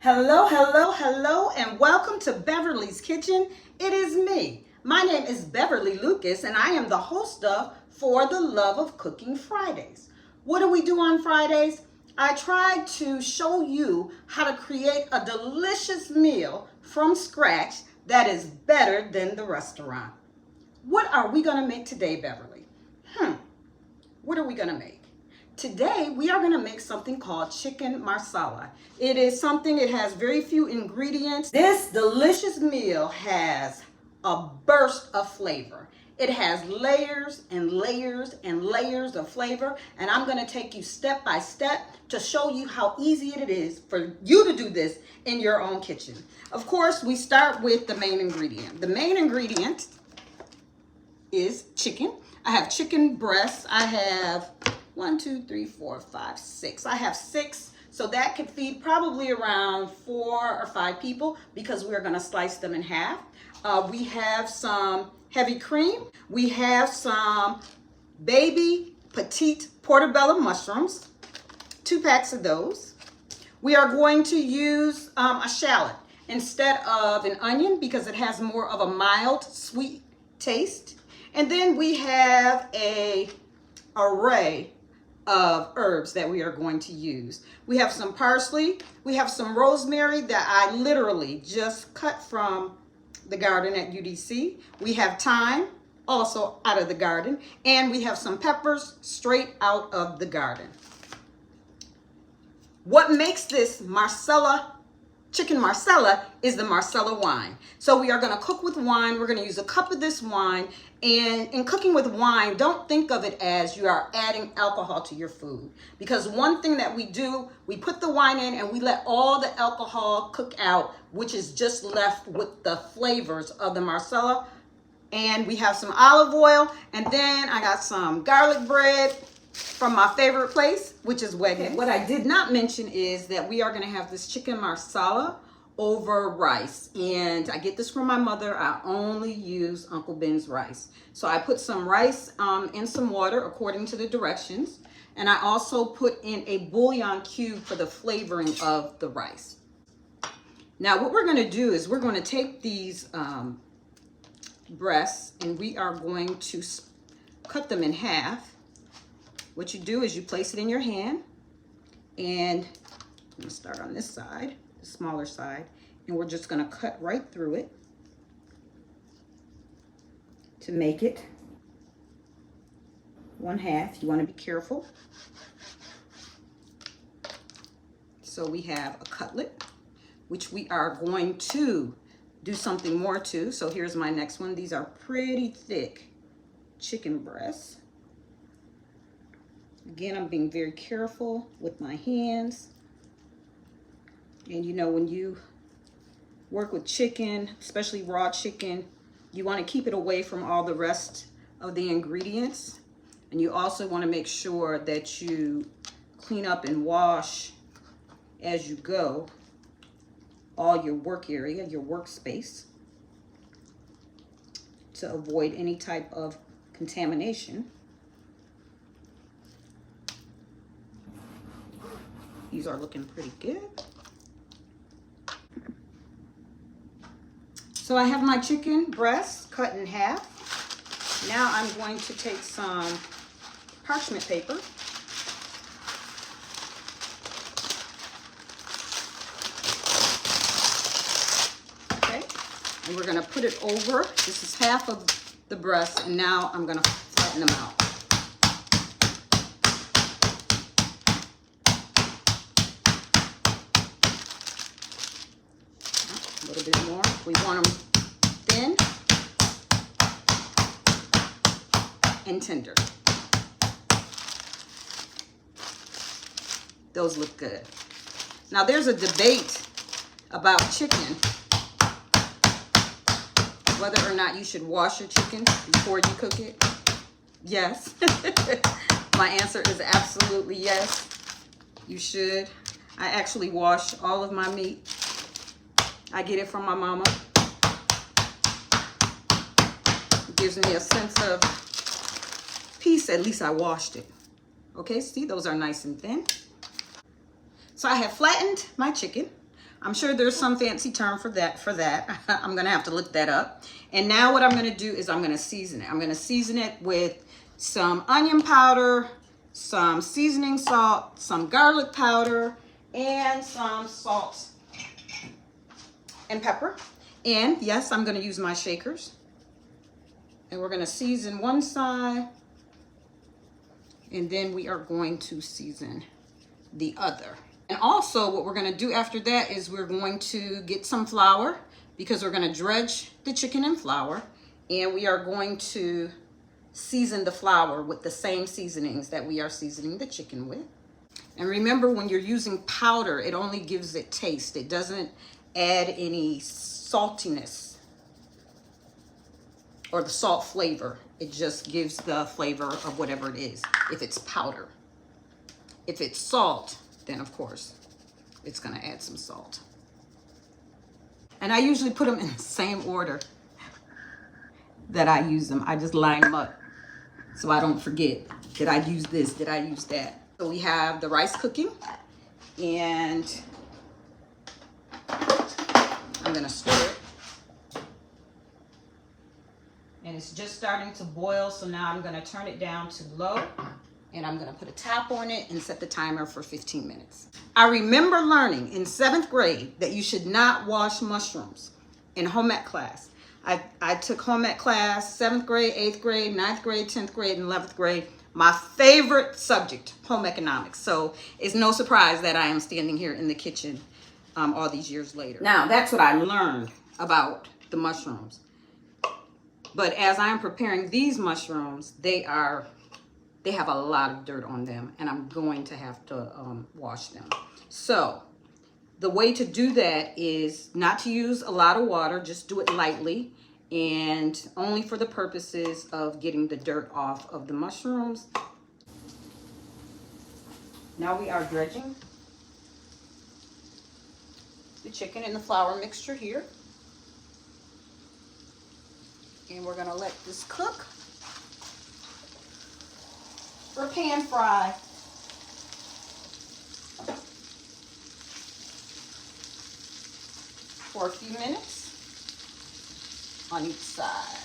Hello, hello, hello, and welcome to Beverly's Kitchen. It is me. My name is Beverly Lucas, and I am the host of For the Love of Cooking Fridays. What do we do on Fridays? I try to show you how to create a delicious meal from scratch that is better than the restaurant. What are we going to make today, Beverly? What are we going to make? Today, we are going to make something called chicken marsala. It has very few ingredients. This delicious meal has a burst of flavor. It has layers and layers and layers of flavor, and I'm going to take you step by step to show you how easy it is for you to do this in your own kitchen. Of course, we start with the main ingredient. The main ingredient is chicken. I have chicken breasts. I have 1, 2, 3, 4, 5, 6. I have 6, so that could feed probably around 4 or 5 people because we're going to slice them in half. We have some heavy cream. We have some baby Petite Portobello mushrooms, 2 packs of those. We are going to use a shallot instead of an onion because it has more of a mild sweet taste. And then we have an array of herbs that we are going to use. We have some parsley. We have some rosemary that I literally just cut from the garden at UDC. We have thyme, also out of the garden. And we have some peppers straight out of the garden. What makes this chicken marsala is the Marsala wine. So we are going to cook with wine. We're going to use a cup of this wine. And in cooking with wine, don't think of it as you are adding alcohol to your food. Because one thing that we do, we put the wine in and we let all the alcohol cook out, which is just left with the flavors of the Marsala. And we have some olive oil. And then I got some garlic bread from my favorite place, which is Wegmans. Okay. What I did not mention is that we are going to have this chicken marsala over rice, and I get this from my mother. I only use Uncle Ben's rice. So I put some rice in some water according to the directions, and I also put in a bouillon cube for the flavoring of the rice. Now what we're going to do is we're going to take these breasts and we are going to cut them in half. What you do is you place it in your hand, and I'm going to start on this side, the smaller side, and we're just going to cut right through it to make it 1/2. You want to be careful. So we have a cutlet, which we are going to do something more to. So here's my next one. These are pretty thick chicken breasts. Again, I'm being very careful with my hands. And you know, when you work with chicken, especially raw chicken, you want to keep it away from all the rest of the ingredients. And you also want to make sure that you clean up and wash as you go all your work area, your workspace, to avoid any type of contamination. These are looking pretty good. So I have my chicken breasts cut in half. Now I'm going to take some parchment paper. Okay, and we're gonna put it over. This is half of the breast, and now I'm gonna flatten them out. A little bit more. We want them thin and tender. Those look good. Now there's a debate about chicken, whether or not you should wash your chicken before you cook it. Yes. My answer is absolutely yes. You should. I actually wash all of my meat. I get it from my mama. It gives me a sense of peace. At least I washed it. Okay, see, those are nice and thin. So I have flattened my chicken. I'm sure there's some fancy term for that. I'm gonna have to look that up. And now what I'm gonna do is I'm gonna season it. I'm gonna season it with some onion powder, some seasoning salt, some garlic powder, and some salt and pepper. And yes, I'm gonna use my shakers. And we're gonna season one side, and then we are going to season the other. And also what we're gonna do after that is we're going to get some flour, because we're gonna dredge the chicken in flour, and we are going to season the flour with the same seasonings that we are seasoning the chicken with. And remember, when you're using powder, it only gives it taste. It doesn't add any saltiness or the salt flavor. It just gives the flavor of whatever it is, if it's powder. If it's salt, then of course, it's gonna add some salt. And I usually put them in the same order that I use them. I just line them up so I don't forget, did I use this, did I use that? So we have the rice cooking, and I'm gonna stir it. And it's just starting to boil, so now I'm gonna turn it down to low, and I'm gonna put a top on it and set the timer for 15 minutes. I remember learning in 7th grade that you should not wash mushrooms in home ec class. I took home ec class, 7th grade, 8th grade, 9th grade, 10th grade, and 11th grade. My favorite subject, home economics. So it's no surprise that I am standing here in the kitchen all these years later. Now, that's what I learned about the mushrooms. But as I'm preparing these mushrooms, they have a lot of dirt on them, and I'm going to have to wash them. So the way to do that is not to use a lot of water, just do it lightly, and only for the purposes of getting the dirt off of the mushrooms. Now we are dredging the chicken in the flour mixture here. And we're gonna let this cook or pan fry for a few minutes on each side.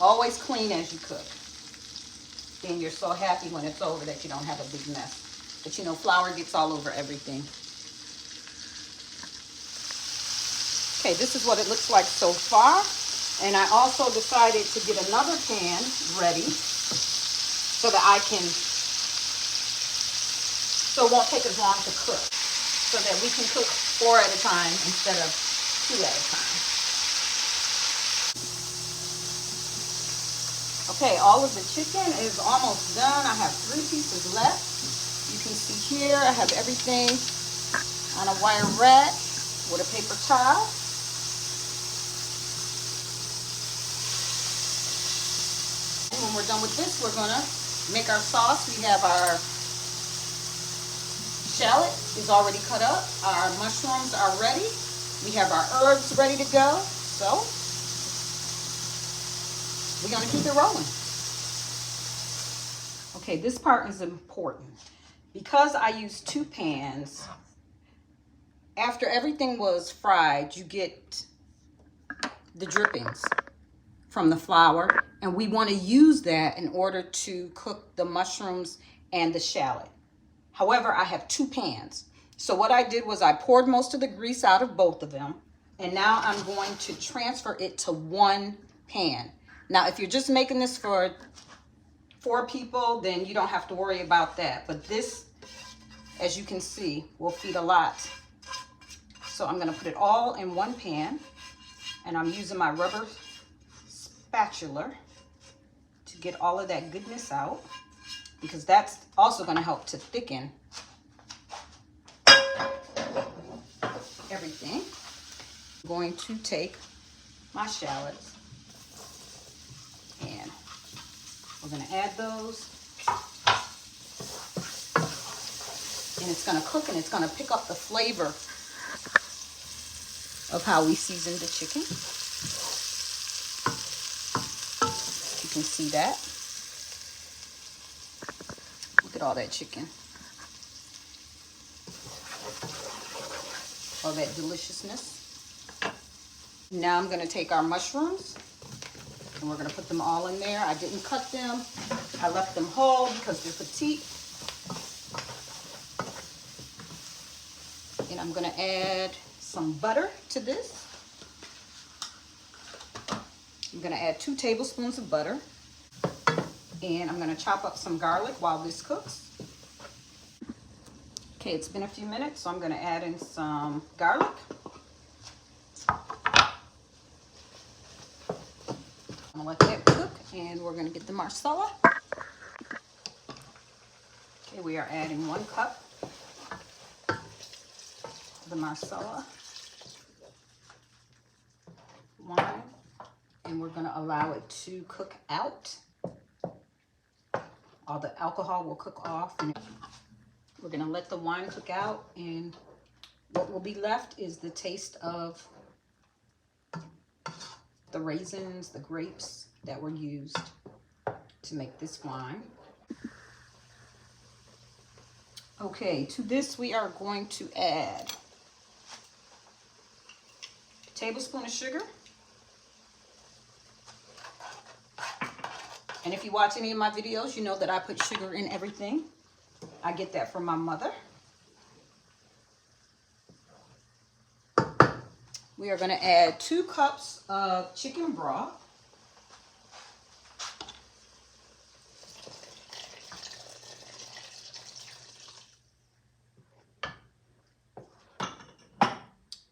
Always clean as you cook. Then you're so happy when it's over that you don't have a big mess. But you know, flour gets all over everything. Okay, this is what it looks like so far. And I also decided to get another pan ready so that so it won't take as long to cook. So that we can cook 4 at a time instead of 2 at a time. Okay, all of the chicken is almost done. I have 3 pieces left. You can see here, I have everything on a wire rack with a paper towel. And when we're done with this, we're gonna make our sauce. We have our shallot is already cut up. Our mushrooms are ready. We have our herbs ready to go. So we're gonna keep it rolling. Okay, this part is important. Because I used 2 pans, after everything was fried, you get the drippings from the flour, and we want to use that in order to cook the mushrooms and the shallot. However, I have 2 pans. So what I did was I poured most of the grease out of both of them, and now I'm going to transfer it to 1 pan. Now, if you're just making this for 4 people, then you don't have to worry about that. But this, as you can see, will feed a lot. So I'm gonna put it all in 1 pan, and I'm using my rubber spatula to get all of that goodness out, because that's also gonna help to thicken everything. I'm going to take my shallots, and we're gonna add those, and it's gonna cook, and it's gonna pick up the flavor of how we seasoned the chicken. You can see that. Look at all that chicken. all that deliciousness. Now I'm gonna take our mushrooms and we're gonna put them all in there. I didn't cut them. I left them whole because they're petite. And I'm gonna add some butter to this. I'm gonna add 2 tablespoons of butter. And I'm gonna chop up some garlic while this cooks. Okay, it's been a few minutes, so I'm gonna add in some garlic. I'm gonna let that cook, and we're gonna get the Marsala. Okay, we are adding 1 cup of the Marsala wine, and we're gonna allow it to cook out. All the alcohol will cook off, and we're gonna let the wine cook out, and what will be left is the taste of the raisins, the grapes that were used to make this wine. Okay, to this we are going to add a tablespoon of sugar. And if you watch any of my videos, you know that I put sugar in everything. I get that from my mother. We are going to add 2 cups of chicken broth.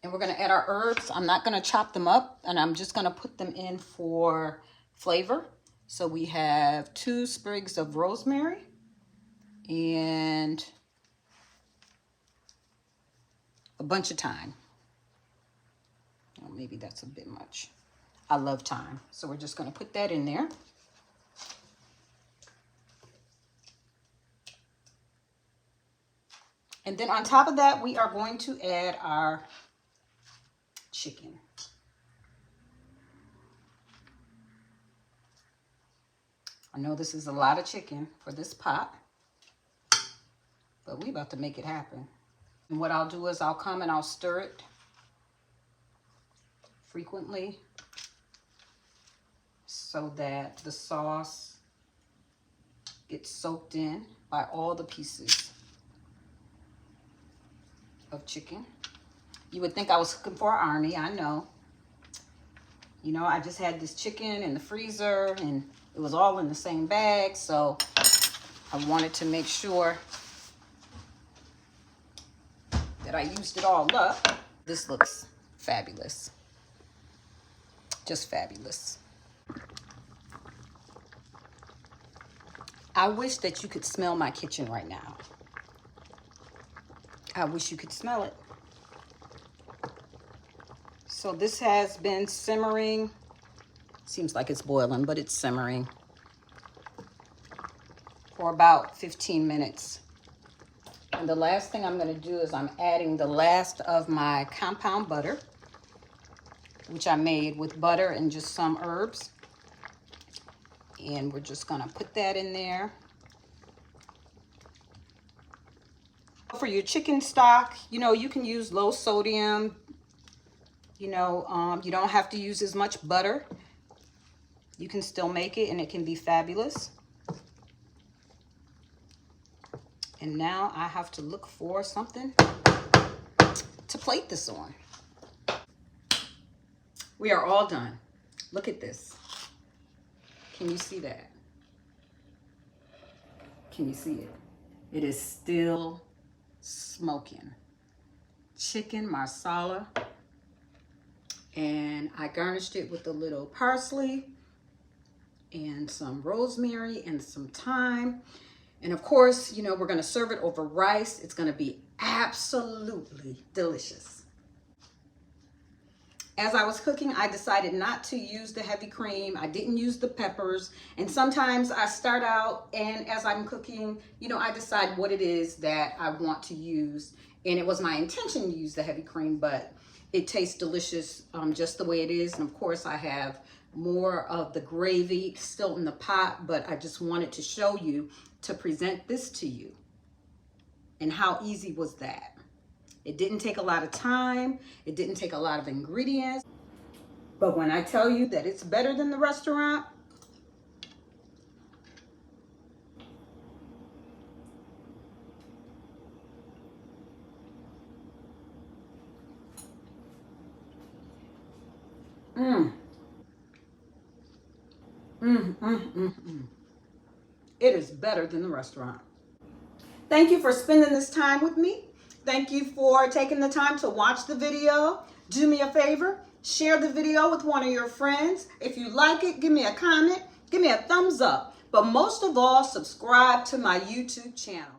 And we're going to add our herbs. I'm not going to chop them up, and I'm just going to put them in for flavor. So we have 2 sprigs of rosemary and a bunch of thyme. Oh, maybe that's a bit much. I love thyme, so we're just going to put that in there. And then on top of that, we are going to add our chicken. I know this is a lot of chicken for this pot, but we about to make it happen. And what I'll do is I'll come and I'll stir it frequently so that the sauce gets soaked in by all the pieces of chicken. You would think I was cooking for an army, I know. You know, I just had this chicken in the freezer and it was all in the same bag, so I wanted to make sure that I used it all up. This looks fabulous. Just fabulous. I wish that you could smell my kitchen right now. I wish you could smell it. So this has been simmering. Seems like it's boiling, but it's simmering for about 15 minutes. And the last thing I'm going to do is I'm adding the last of my compound butter, which I made with butter and just some herbs. And we're just going to put that in there. For your chicken stock, you know, you can use low sodium. You know, you don't have to use as much butter. You can still make it and it can be fabulous. And now I have to look for something to plate this on. We are all done. Look at this. Can you see that? Can you see it? It is still smoking. Chicken Marsala. And I garnished it with a little parsley and some rosemary and some thyme. And of course, you know, we're going to serve it over rice. It's going to be absolutely delicious. As I was cooking, I decided not to use the heavy cream. I didn't use the peppers. And sometimes I start out and as I'm cooking, you know, I decide what it is that I want to use. And it was my intention to use the heavy cream, but it tastes delicious just the way it is. And of course, I have more of the gravy still in the pot, but I just wanted to show you to present this to you. And how easy was that? It didn't take a lot of time. It didn't take a lot of ingredients. But when I tell you that it's better than the restaurant, it is better than the restaurant. Thank you for spending this time with me. Thank you for taking the time to watch the video. Do me a favor, share the video with one of your friends. If you like it, give me a comment, give me a thumbs up. But most of all, subscribe to my YouTube channel.